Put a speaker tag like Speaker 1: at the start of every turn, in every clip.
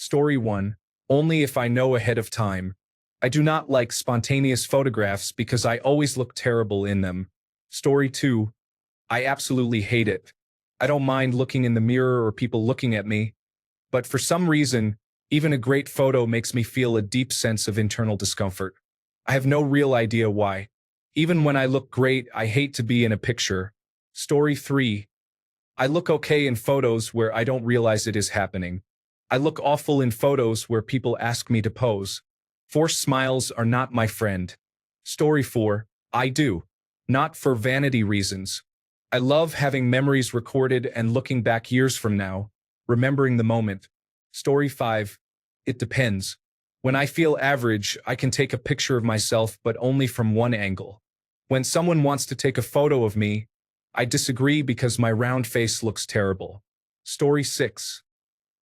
Speaker 1: Story 1. Only if I know ahead of time. I do not like spontaneous photographs because I always look terrible in them. Story 2. I absolutely hate it. I don't mind looking in the mirror or people looking at me, but for some reason, even a great photo makes me feel a deep sense of internal discomfort. I have no real idea why. Even when I look great, I hate to be in a picture. Story 3. I look okay in photos where I don't realize it is happening. I look awful in photos where people ask me to pose. Forced smiles are not my friend. Story 4. I do. Not for vanity reasons. I love having memories recorded and looking back years from now, remembering the moment. Story 5. It depends. When I feel average, I can take a picture of myself, but only from one angle. When someone wants to take a photo of me, I disagree because my round face looks terrible. Story 6.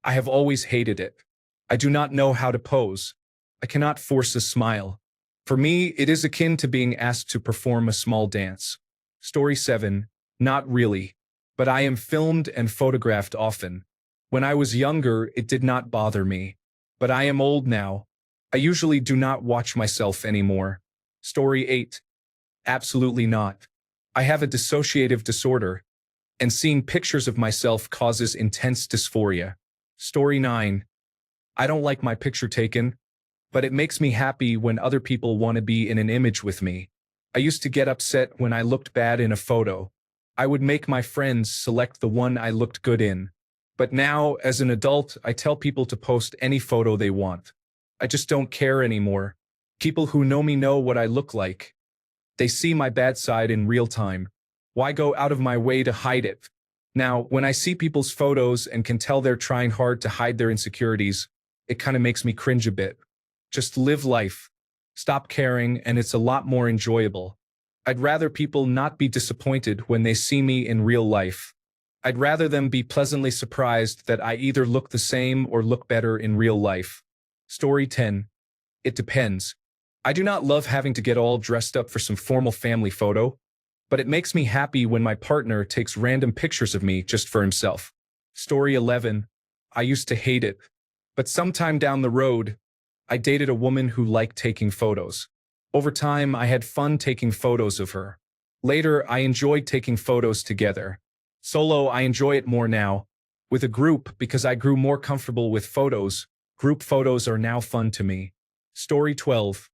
Speaker 1: I have always hated it. I do not know how to pose. I cannot force a smile. For me, it is akin to being asked to perform a small dance. Story 7. Not really. But I am filmed and photographed often. When I was younger, it did not bother me. But I am old now. I usually do not watch myself anymore. Story 8. Absolutely not. I have a dissociative disorder, and seeing pictures of myself causes intense dysphoria. Story 9. I don't like my picture taken, but it makes me happy when other people want to be in an image with me. I used to get upset when I looked bad in a photo. I would make my friends select the one I looked good in. But now, as an adult, I tell people to post any photo they want. I just don't care anymore. People who know me know what I look like. They see my bad side in real time. Why go out of my way to hide it? Now, when I see people's photos and can tell they're trying hard to hide their insecurities, it kind of makes me cringe a bit. Just live life. Stop caring, and it's a lot more enjoyable. I'd rather people not be disappointed when they see me in real life. I'd rather them be pleasantly surprised that I either look the same or look better in real life. Story 10. It depends. I do not love having to get all dressed up for some formal family photo, but it makes me happy when my partner takes random pictures of me just for himself. Story 11. I used to hate it, but sometime down the road, I dated a woman who liked taking photos. Over time, I had fun taking photos of her. Later, I enjoyed taking photos together. Solo, I enjoy it more now. With a group, because I grew more comfortable with photos, group photos are now fun to me. Story 12.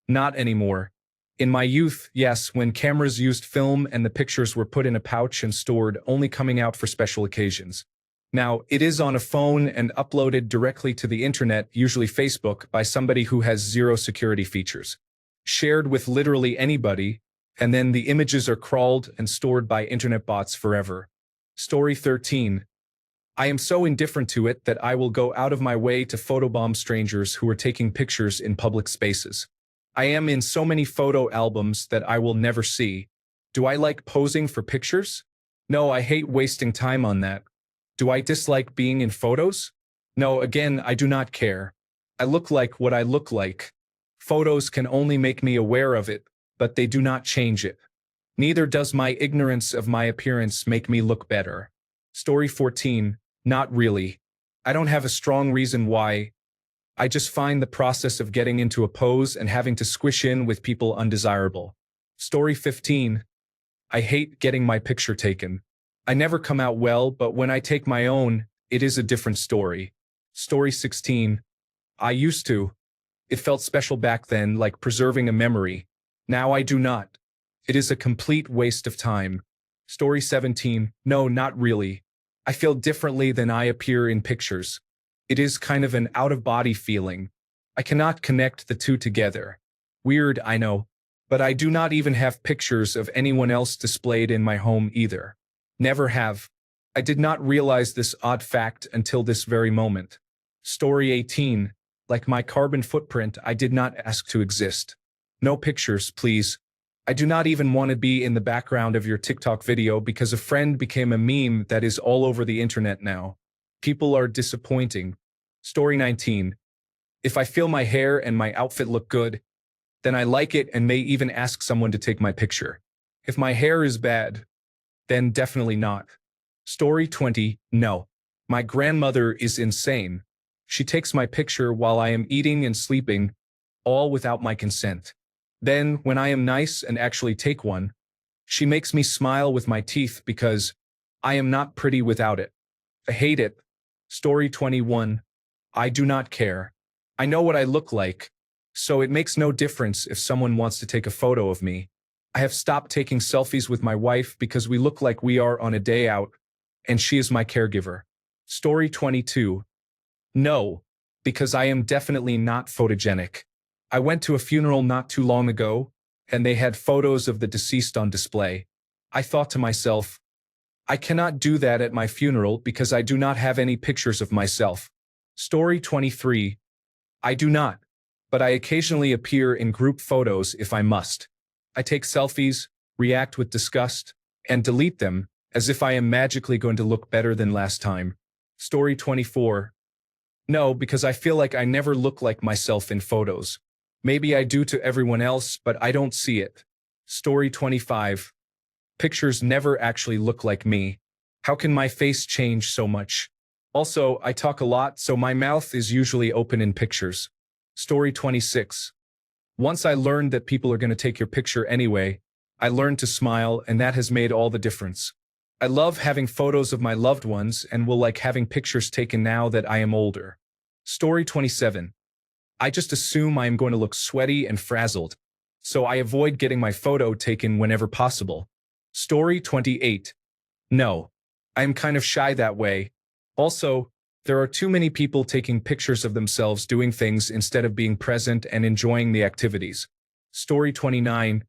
Speaker 1: Not anymore. In my youth, yes, when cameras used film and the pictures were put in a pouch and stored, only coming out for special occasions. Now, it is on a phone and uploaded directly to the internet, usually Facebook, by somebody who has zero security features. Shared with literally anybody, and then the images are crawled and stored by internet bots forever. Story 13. I am so indifferent to it that I will go out of my way to photobomb strangers who are taking pictures in public spaces. I am in so many photo albums that I will never see. Do I like posing for pictures? No, I hate wasting time on that. Do I dislike being in photos? No, again, I do not care. I look like what I look like. Photos can only make me aware of it, but they do not change it. Neither does my ignorance of my appearance make me look better. Story 14. Not really. I don't have a strong reason why. I just find the process of getting into a pose and having to squish in with people undesirable. Story 15. I hate getting my picture taken. I never come out well, but when I take my own, it is a different story. Story 16. I used to. It felt special back then, like preserving a memory. Now I do not. It is a complete waste of time. Story 17. No, not really. I feel differently than I appear in pictures. It is kind of an out-of-body feeling. I cannot connect the two together. Weird, I know. But I do not even have pictures of anyone else displayed in my home either. Never have. I did not realize this odd fact until this very moment. Story 18. Like my carbon footprint, I did not ask to exist. No pictures, please. I do not even want to be in the background of your TikTok video because a friend became a meme that is all over the internet now. People are disappointing. Story 19. If I feel my hair and my outfit look good, then I like it and may even ask someone to take my picture. If my hair is bad, then definitely not. Story 20. No. My grandmother is insane. She takes my picture while I am eating and sleeping, all without my consent. Then, when I am nice and actually take one, she makes me smile with my teeth because I am not pretty without it. I hate it. Story 21. I do not care. I know what I look like, so it makes no difference if someone wants to take a photo of me. I have stopped taking selfies with my wife because we look like we are on a day out, and she is my caregiver. Story 22. No, because I am definitely not photogenic. I went to a funeral not too long ago, and they had photos of the deceased on display. I thought to myself, I cannot do that at my funeral because I do not have any pictures of myself. Story 23. I do not, but I occasionally appear in group photos if I must. I take selfies, react with disgust, and delete them as if I am magically going to look better than last time. Story 24. No, because I feel like I never look like myself in photos. Maybe I do to everyone else, but I don't see it. Story 25. Pictures never actually look like me. How can my face change so much? Also, I talk a lot, so my mouth is usually open in pictures. Story 26. Once I learned that people are going to take your picture anyway, I learned to smile, and that has made all the difference. I love having photos of my loved ones and will like having pictures taken now that I am older. Story 27. I just assume I am going to look sweaty and frazzled, so I avoid getting my photo taken whenever possible. Story 28. No, I am kind of shy that way. Also, there are too many people taking pictures of themselves doing things instead of being present and enjoying the activities. Story 29.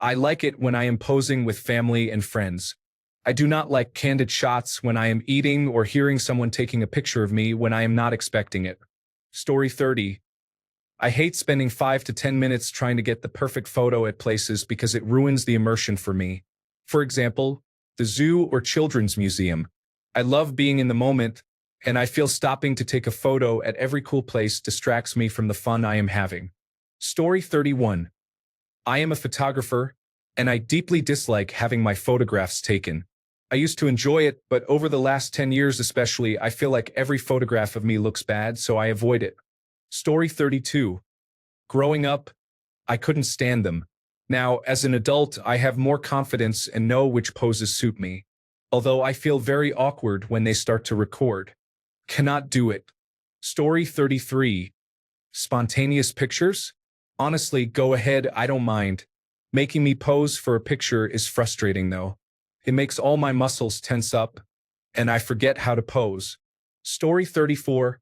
Speaker 1: I like it when I am posing with family and friends. I do not like candid shots when I am eating or hearing someone taking a picture of me when I am not expecting it. Story 30. I hate spending 5 to 10 minutes trying to get the perfect photo at places because it ruins the immersion for me. For example, the zoo or children's museum. I love being in the moment, and I feel stopping to take a photo at every cool place distracts me from the fun I am having. Story 31. I am a photographer, and I deeply dislike having my photographs taken. I used to enjoy it, but over the last 10 years especially, I feel like every photograph of me looks bad, so I avoid it. Story 32. Growing up, I couldn't stand them. Now, as an adult, I have more confidence and know which poses suit me. Although I feel very awkward when they start to record. Cannot do it. Story 33. Spontaneous pictures? Honestly, go ahead, I don't mind. Making me pose for a picture is frustrating though. It makes all my muscles tense up, and I forget how to pose. Story 34.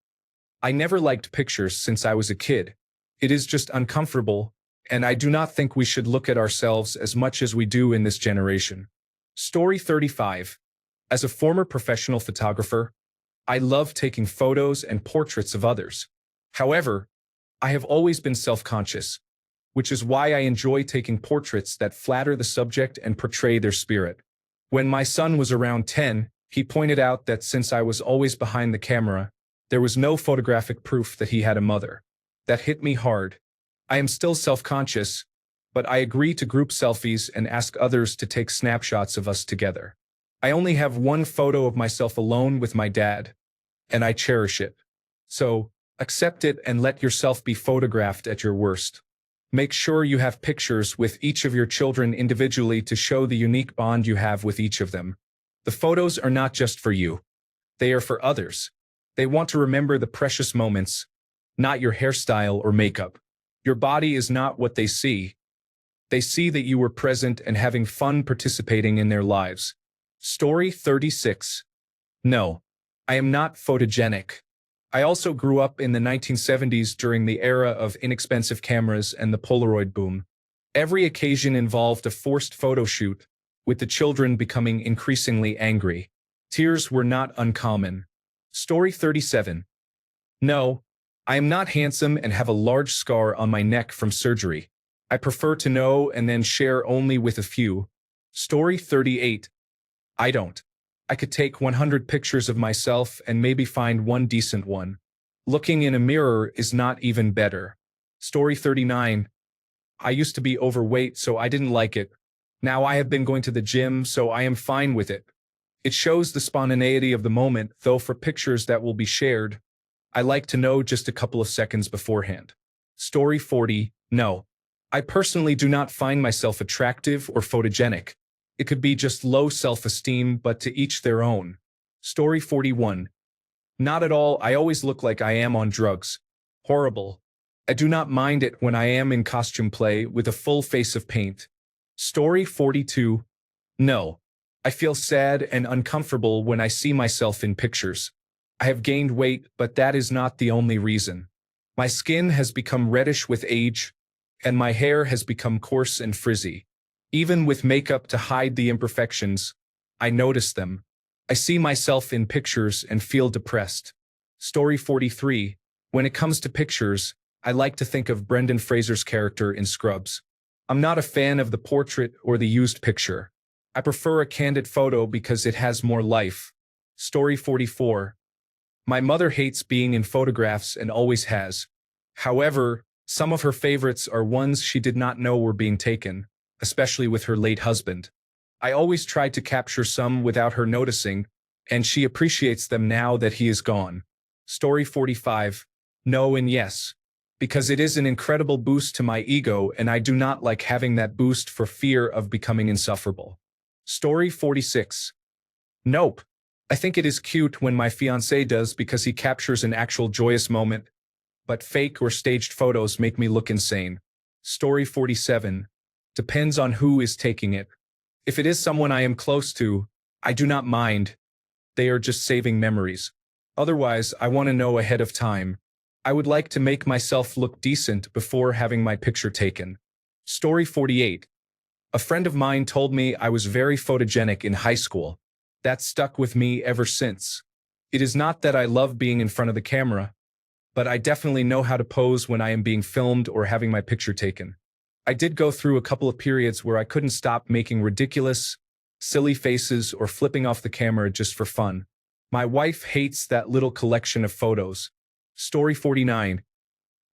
Speaker 1: I never liked pictures since I was a kid. It is just uncomfortable, and I do not think we should look at ourselves as much as we do in this generation. Story 35. As a former professional photographer, I love taking photos and portraits of others. However, I have always been self-conscious, which is why I enjoy taking portraits that flatter the subject and portray their spirit. When my son was around 10, he pointed out that since I was always behind the camera, there was no photographic proof that he had a mother. That hit me hard. I am still self-conscious, but I agree to group selfies and ask others to take snapshots of us together. I only have one photo of myself alone with my dad, and I cherish it. So, accept it and let yourself be photographed at your worst. Make sure you have pictures with each of your children individually to show the unique bond you have with each of them. The photos are not just for you. They are for others. They want to remember the precious moments, not your hairstyle or makeup. Your body is not what they see. They see that you were present and having fun participating in their lives. Story 36. No, I am not photogenic. I also grew up in the 1970s during the era of inexpensive cameras and the Polaroid boom. Every occasion involved a forced photo shoot, with the children becoming increasingly angry. Tears were not uncommon. Story 37. No, I am not handsome and have a large scar on my neck from surgery. I prefer to know and then share only with a few. Story 38. I don't. I could take 100 pictures of myself and maybe find one decent one. Looking in a mirror is not even better. Story 39. I used to be overweight, so I didn't like it. Now I have been going to the gym, so I am fine with it. It shows the spontaneity of the moment, though for pictures that will be shared, I like to know just a couple of seconds beforehand. Story 40. No. I personally do not find myself attractive or photogenic. It could be just low self-esteem, but to each their own. Story 41. Not at all. I always look like I am on drugs. Horrible. I do not mind it when I am in costume play with a full face of paint. Story 42. No. I feel sad and uncomfortable when I see myself in pictures. I have gained weight, but that is not the only reason. My skin has become reddish with age, and my hair has become coarse and frizzy. Even with makeup to hide the imperfections, I notice them. I see myself in pictures and feel depressed. Story 43. When it comes to pictures, I like to think of Brendan Fraser's character in Scrubs. I'm not a fan of the portrait or the used picture. I prefer a candid photo because it has more life. Story 44. My mother hates being in photographs and always has. However, some of her favorites are ones she did not know were being taken, especially with her late husband. I always try to capture some without her noticing, and she appreciates them now that he is gone. Story 45. No and yes. Because it is an incredible boost to my ego and I do not like having that boost for fear of becoming insufferable. Story 46. Nope. I think it is cute when my fiancé does because he captures an actual joyous moment, but fake or staged photos make me look insane. Story 47. Depends on who is taking it. If it is someone I am close to, I do not mind. They are just saving memories. Otherwise, I want to know ahead of time. I would like to make myself look decent before having my picture taken. Story 48. A friend of mine told me I was very photogenic in high school. That stuck with me ever since. It is not that I love being in front of the camera, but I definitely know how to pose when I am being filmed or having my picture taken. I did go through a couple of periods where I couldn't stop making ridiculous, silly faces or flipping off the camera just for fun. My wife hates that little collection of photos. Story 49.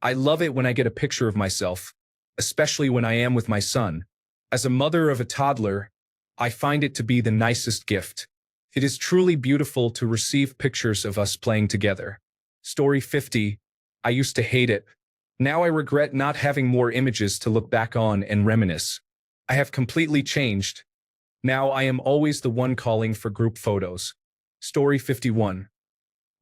Speaker 1: I love it when I get a picture of myself, especially when I am with my son. As a mother of a toddler, I find it to be the nicest gift. It is truly beautiful to receive pictures of us playing together. Story 50. I used to hate it. Now I regret not having more images to look back on and reminisce. I have completely changed. Now I am always the one calling for group photos. Story 51.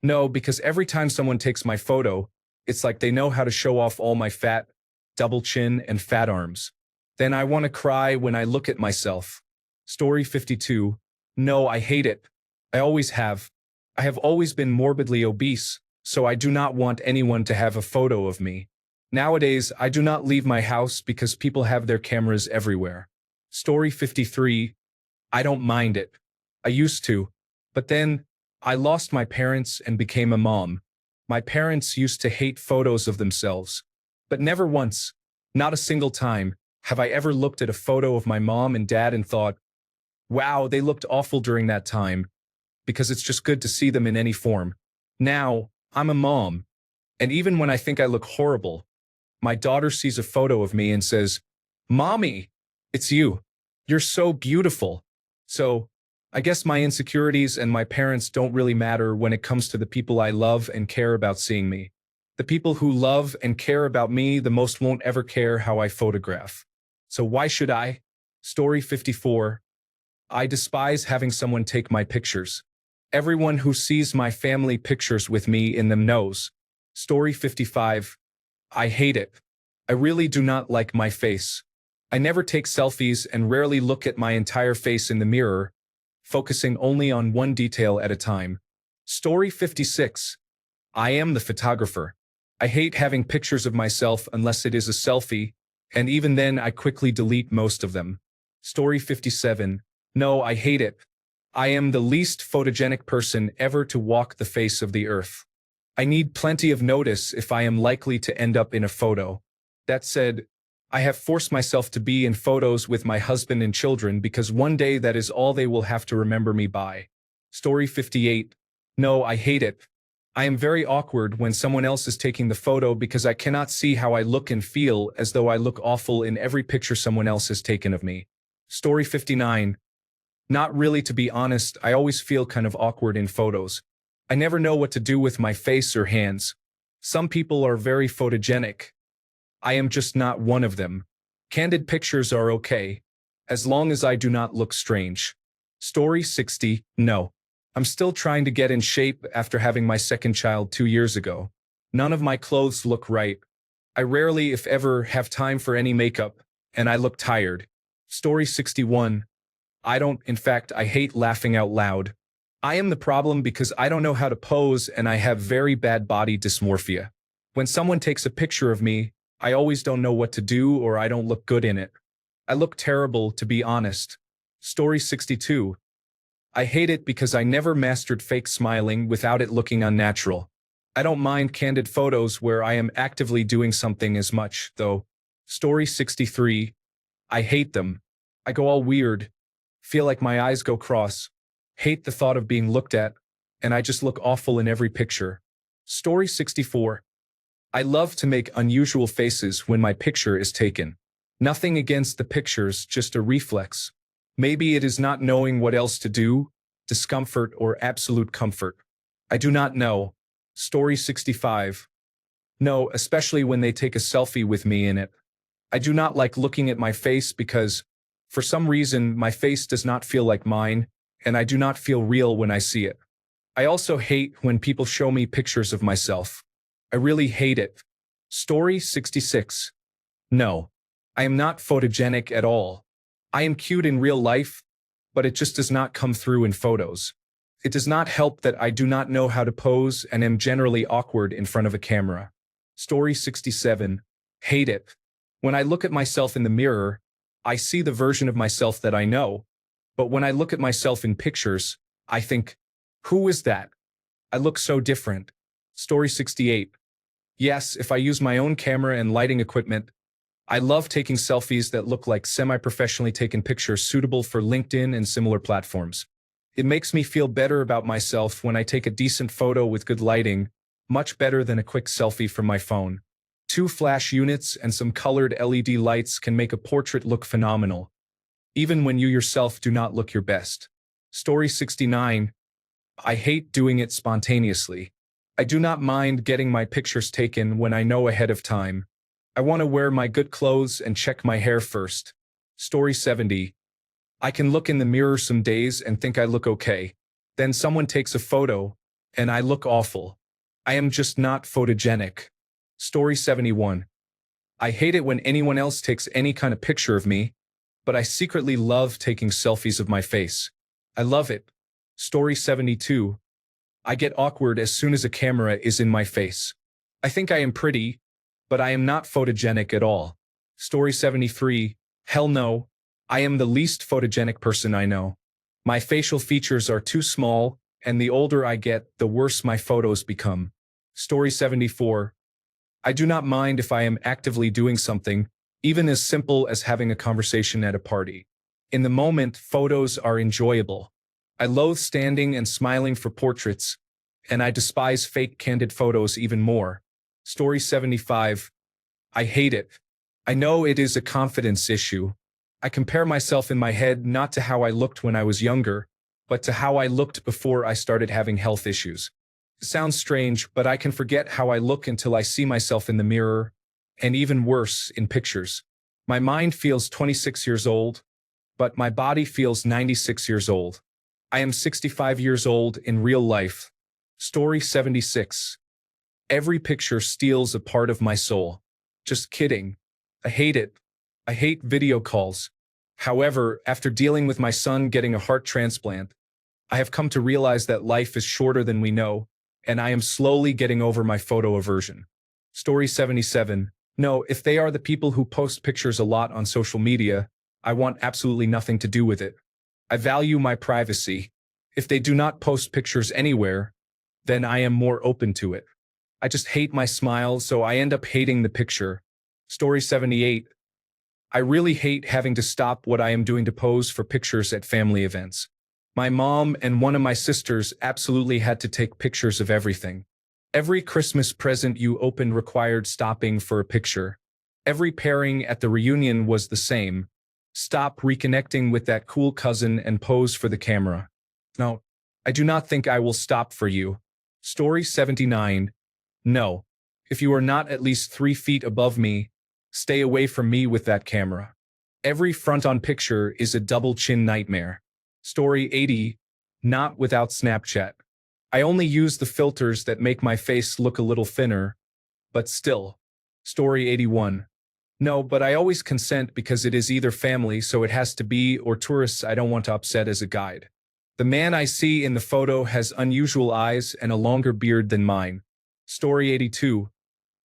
Speaker 1: No, because every time someone takes my photo, it's like they know how to show off all my fat, double chin, and fat arms. Then I want to cry when I look at myself. Story 52. No, I hate it. I always have. I have always been morbidly obese, so I do not want anyone to have a photo of me. Nowadays, I do not leave my house because people have their cameras everywhere. Story 53. I don't mind it. I used to. But then, I lost my parents and became a mom. My parents used to hate photos of themselves. But never once, not a single time, have I ever looked at a photo of my mom and dad and thought, wow, they looked awful during that time, because it's just good to see them in any form. Now, I'm a mom, and even when I think I look horrible, my daughter sees a photo of me and says, Mommy, it's you. You're so beautiful. So, I guess my insecurities and my parents don't really matter when it comes to the people I love and care about seeing me. The people who love and care about me the most won't ever care how I photograph. So why should I? Story 54. I despise having someone take my pictures. Everyone who sees my family pictures with me in them knows. Story 55. I hate it. I really do not like my face. I never take selfies and rarely look at my entire face in the mirror, focusing only on one detail at a time. Story 56. I am the photographer. I hate having pictures of myself unless it is a selfie, and even then I quickly delete most of them. Story 57. No, I hate it. I am the least photogenic person ever to walk the face of the earth. I need plenty of notice if I am likely to end up in a photo. That said, I have forced myself to be in photos with my husband and children because one day that is all they will have to remember me by. Story 58. No, I hate it. I am very awkward when someone else is taking the photo because I cannot see how I look and feel as though I look awful in every picture someone else has taken of me. Story 59. Not really, to be honest, I always feel kind of awkward in photos. I never know what to do with my face or hands. Some people are very photogenic. I am just not one of them. Candid pictures are okay, as long as I do not look strange. Story 60, no. I'm still trying to get in shape after having my second child 2 years ago. None of my clothes look right. I rarely, if ever, have time for any makeup, and I look tired. Story 61, in fact, I hate laughing out loud. I am the problem because I don't know how to pose and I have very bad body dysmorphia. When someone takes a picture of me, I always don't know what to do or I don't look good in it. I look terrible, to be honest. Story 62. I hate it because I never mastered fake smiling without it looking unnatural. I don't mind candid photos where I am actively doing something as much, though. Story 63. I hate them. I go all weird. Feel like my eyes go cross. Hate the thought of being looked at, and I just look awful in every picture. Story 64. I love to make unusual faces when my picture is taken. Nothing against the pictures, just a reflex. Maybe it is not knowing what else to do, discomfort or absolute comfort. I do not know. Story 65. No, especially when they take a selfie with me in it. I do not like looking at my face because, for some reason, my face does not feel like mine, and I do not feel real when I see it. I also hate when people show me pictures of myself. I really hate it. Story 66. No, I am not photogenic at all. I am cute in real life, but it just does not come through in photos. It does not help that I do not know how to pose and am generally awkward in front of a camera. Story 67. Hate it. When I look at myself in the mirror, I see the version of myself that I know, but when I look at myself in pictures, I think, who is that? I look so different. Story 68. Yes, if I use my own camera and lighting equipment, I love taking selfies that look like semi-professionally taken pictures suitable for LinkedIn and similar platforms. It makes me feel better about myself when I take a decent photo with good lighting, much better than a quick selfie from my phone. 2 flash units and some colored LED lights can make a portrait look phenomenal, even when you yourself do not look your best. Story 69. I hate doing it spontaneously. I do not mind getting my pictures taken when I know ahead of time. I want to wear my good clothes and check my hair first. Story 70. I can look in the mirror some days and think I look okay. Then someone takes a photo, and I look awful. I am just not photogenic. Story 71. I hate it when anyone else takes any kind of picture of me, but I secretly love taking selfies of my face. I love it. Story 72. I get awkward as soon as a camera is in my face. I think I am pretty, but I am not photogenic at all. Story 73. Hell no. I am the least photogenic person I know. My facial features are too small, and the older I get, the worse my photos become. Story 74. I do not mind if I am actively doing something, even as simple as having a conversation at a party. In the moment, photos are enjoyable. I loathe standing and smiling for portraits, and I despise fake candid photos even more. Story 75. I hate it. I know it is a confidence issue. I compare myself in my head not to how I looked when I was younger, but to how I looked before I started having health issues. It sounds strange, but I can forget how I look until I see myself in the mirror, and even worse, in pictures. My mind feels 26 years old, but my body feels 96 years old. I am 65 years old in real life. Story 76. Every picture steals a part of my soul. Just kidding. I hate it. I hate video calls. However, after dealing with my son getting a heart transplant, I have come to realize that life is shorter than we know, and I am slowly getting over my photo aversion. Story 77. No, if they are the people who post pictures a lot on social media, I want absolutely nothing to do with it. I value my privacy. If they do not post pictures anywhere, then I am more open to it. I just hate my smile, so I end up hating the picture. Story 78. I really hate having to stop what I am doing to pose for pictures at family events. My mom and one of my sisters absolutely had to take pictures of everything. Every Christmas present you opened required stopping for a picture. Every pairing at the reunion was the same. Stop reconnecting with that cool cousin and pose for the camera. No, I do not think I will stop for you. Story 79. No. If you are not at least 3 feet above me, stay away from me with that camera. Every front-on picture is a double chin nightmare. Story 80. Not without Snapchat. I only use the filters that make my face look a little thinner, but still. Story 81. No, but I always consent because it is either family, so it has to be, or tourists I don't want to upset as a guide. The man I see in the photo has unusual eyes and a longer beard than mine. Story 82.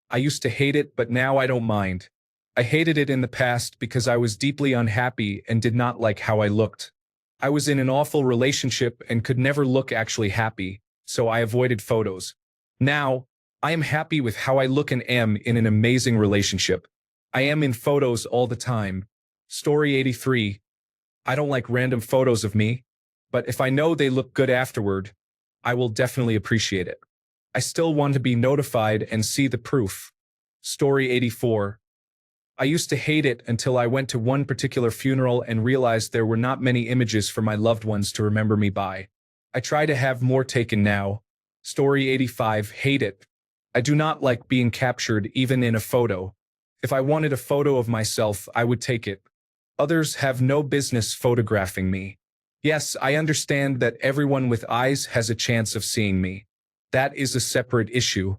Speaker 1: I used to hate it, but now I don't mind. I hated it in the past because I was deeply unhappy and did not like how I looked. I was in an awful relationship and could never look actually happy, so I avoided photos. Now, I am happy with how I look and am in an amazing relationship. I am in photos all the time. Story 83. I don't like random photos of me, but if I know they look good afterward, I will definitely appreciate it. I still want to be notified and see the proof. Story 84. I used to hate it until I went to one particular funeral and realized there were not many images for my loved ones to remember me by. I try to have more taken now. Story 85. Hate it. I do not like being captured even in a photo. If I wanted a photo of myself, I would take it. Others have no business photographing me. Yes, I understand that everyone with eyes has a chance of seeing me. That is a separate issue.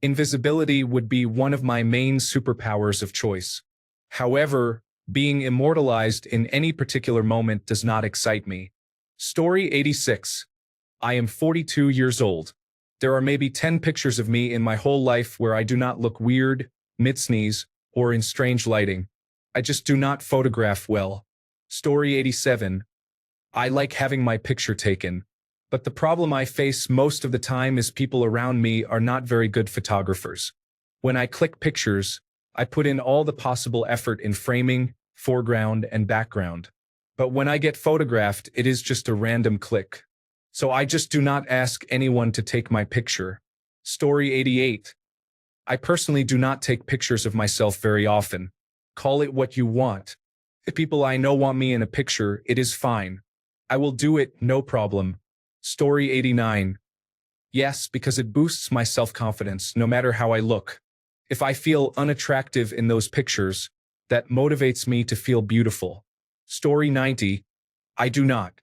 Speaker 1: Invisibility would be one of my main superpowers of choice. However, being immortalized in any particular moment does not excite me. Story 86. I am 42 years old. There are maybe 10 pictures of me in my whole life where I do not look weird, mid-sneeze, or in strange lighting. I just do not photograph well. Story 87. I like having my picture taken. But the problem I face most of the time is people around me are not very good photographers. When I click pictures, I put in all the possible effort in framing, foreground, and background. But when I get photographed, it is just a random click. So I just do not ask anyone to take my picture. Story 88. I personally do not take pictures of myself very often. Call it what you want. If people I know want me in a picture, it is fine. I will do it, no problem. Story 89. Yes, because it boosts my self-confidence, no matter how I look. If I feel unattractive in those pictures, that motivates me to feel beautiful. Story 90. I do not.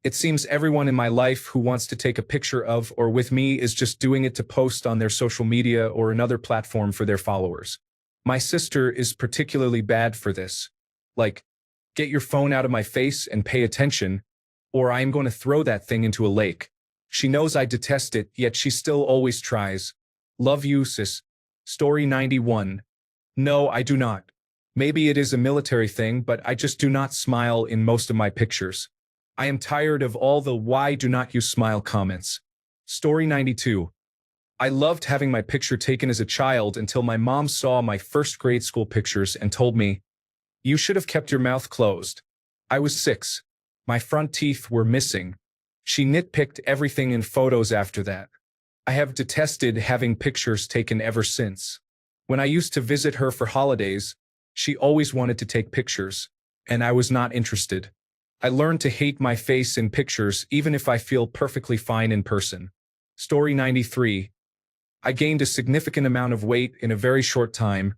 Speaker 1: It seems everyone in my life who wants to take a picture of or with me is just doing it to post on their social media or another platform for their followers. My sister is particularly bad for this. Like, get your phone out of my face and pay attention, or I am going to throw that thing into a lake. She knows I detest it, yet she still always tries. Love you, sis. Story 91. No, I do not. Maybe it is a military thing, but I just do not smile in most of my pictures. I am tired of all the "why do not you smile" comments. Story 92. I loved having my picture taken as a child until my mom saw my first grade school pictures and told me, "You should have kept your mouth closed." I was 6. My front teeth were missing. She nitpicked everything in photos after that. I have detested having pictures taken ever since. When I used to visit her for holidays, she always wanted to take pictures, and I was not interested. I learned to hate my face in pictures even if I feel perfectly fine in person. Story 93. I gained a significant amount of weight in a very short time,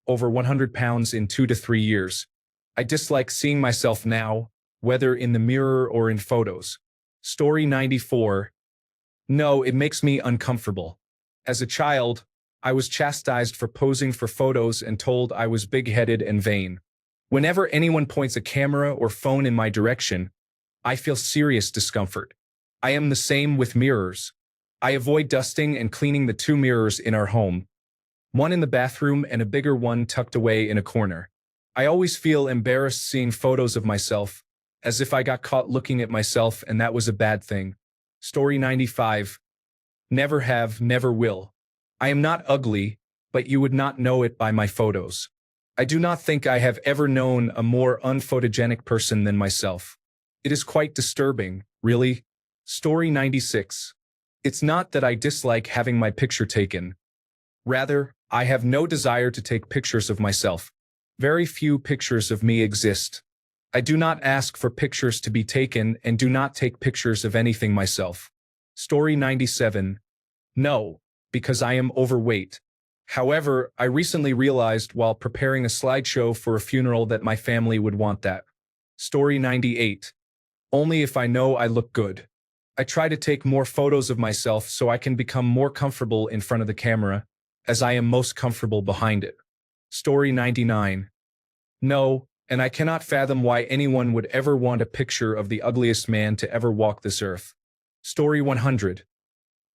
Speaker 1: over 100 pounds in 2 to 3 years. I dislike seeing myself now, whether in the mirror or in photos. Story 94. No, it makes me uncomfortable. As a child, I was chastised for posing for photos and told I was big-headed and vain. Whenever anyone points a camera or phone in my direction, I feel serious discomfort. I am the same with mirrors. I avoid dusting and cleaning the 2 mirrors in our home. One in the bathroom and a bigger one tucked away in a corner. I always feel embarrassed seeing photos of myself, as if I got caught looking at myself and that was a bad thing. Story 95. Never have, never will. I am not ugly, but you would not know it by my photos. I do not think I have ever known a more unphotogenic person than myself. It is quite disturbing, really. Story 96. It's not that I dislike having my picture taken. Rather, I have no desire to take pictures of myself. Very few pictures of me exist. I do not ask for pictures to be taken and do not take pictures of anything myself. Story 97. No, because I am overweight. However, I recently realized while preparing a slideshow for a funeral that my family would want that. Story 98. Only if I know I look good. I try to take more photos of myself so I can become more comfortable in front of the camera, as I am most comfortable behind it. Story 99. No, and I cannot fathom why anyone would ever want a picture of the ugliest man to ever walk this earth. Story 100.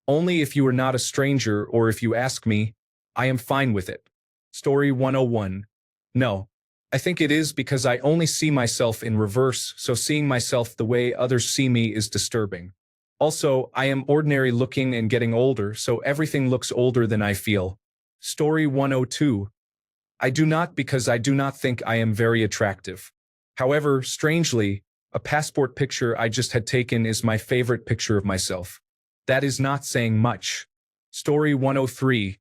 Speaker 1: Only if you are not a stranger or if you ask me, I am fine with it. Story 101. No. I think it is because I only see myself in reverse, so seeing myself the way others see me is disturbing. Also, I am ordinary looking and getting older, so everything looks older than I feel. Story 102. I do not because I do not think I am very attractive. However, strangely, a passport picture I just had taken is my favorite picture of myself. That is not saying much. Story 103.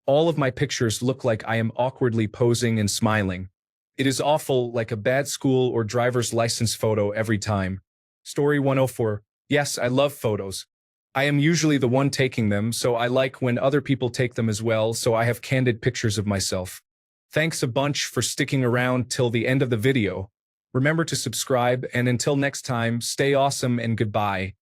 Speaker 1: All of my pictures look like I am awkwardly posing and smiling. It is awful, like a bad school or driver's license photo every time. Story 104. Yes, I love photos. I am usually the one taking them, so I like when other people take them as well, so I have candid pictures of myself. Thanks a bunch for sticking around till the end of the video. Remember to subscribe, and until next time, stay awesome and goodbye.